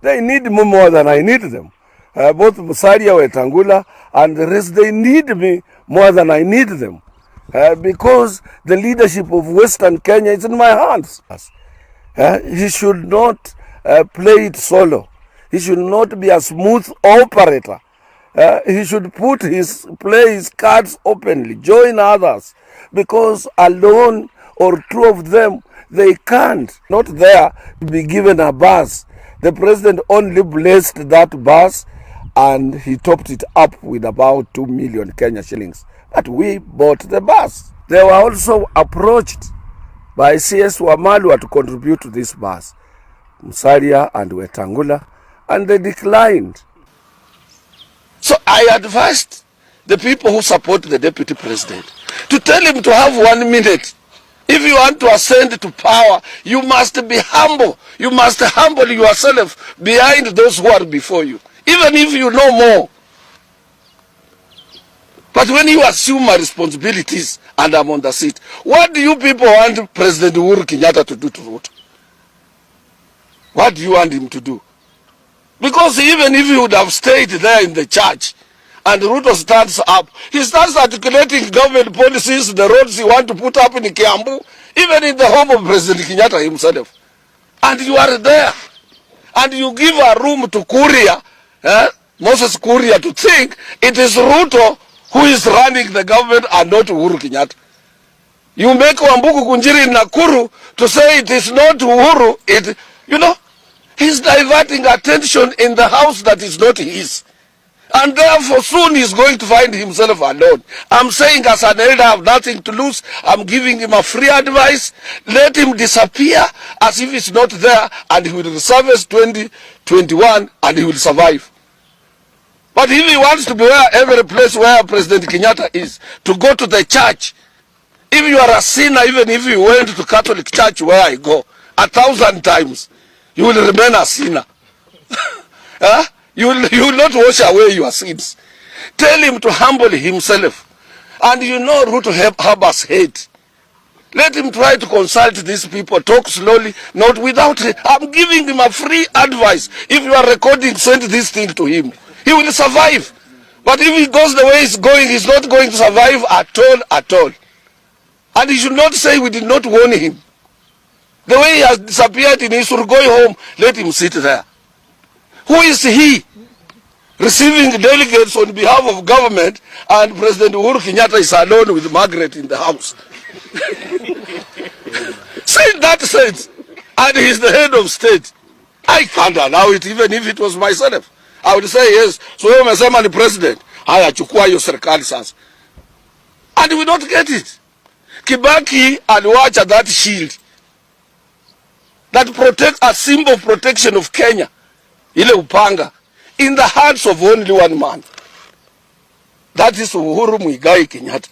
They need me more than I need them. Both Musalia, Wetangula, and the rest, they need me more than I need them. Because the leadership of Western Kenya is in my hands. He should not play it solo. He should not be a smooth operator. He should play his cards openly, join others, because alone or two of them, they can't. Not there to be given a bus. The president only blessed that bus and he topped it up with about 2 million Kenya shillings. But we bought the bus. They were also approached by CS Wamalwa to contribute to this bus, Musalia and Wetangula, and they declined. So I advised the people who support the deputy president to tell him to have 1 minute. If you want to ascend to power, you must be humble. You must humble yourself behind those who are before you, even if you know more. But when you assume my responsibilities and I'm on the seat, what do you people want President Uhuru Kenyatta to do to Ruto? What do you want him to do? Because even if he would have stayed there in the church and Ruto stands up, he starts articulating government policies, the roads he wants to put up in Kiambu, even in the home of President Kenyatta himself. And you are there. And you give a room to Kuria, Moses Kuria, to think it is Ruto who is running the government and not Uhuru Kenyatta. You make Wambuku Kunjiri in Nakuru to say it is not Uhuru. He's diverting attention in the house that is not his. And therefore soon he's going to find himself alone. I'm saying as an elder, I have nothing to lose. I'm giving him a free advice. Let him disappear as if he's not there, and he will service 2021 and he will survive. But if he wants to be every place where President Kenyatta is, to go to the church, if you are a sinner, even if you went to Catholic church where I go 1,000 times, you will remain a sinner. You will not wash away your sins. Tell him to humble himself. And Ruto harbors hate. Let him try to consult these people, talk slowly, not without. I'm giving him a free advice. If you are recording, send this thing to him. He will survive. But if he goes the way he's going, he's not going to survive at all. And he should not say we did not warn him. The way he has disappeared in Isuru, going home, let him sit there. Who is he? Receiving delegates on behalf of government, and President Uhuru Kenyatta is alone with Margaret in the house. Say that sense. And he's the head of state. I can't allow it, even if it was myself. I would say yes. So wewe umesema ni president. Haya, chukua hiyo serikali sasa. And we don't get it. Kibaki aliwacha that shield that protects, a symbol of protection of Kenya, ile upanga, in the hearts of only one man. That is Uhuru Muigai Kenyatta.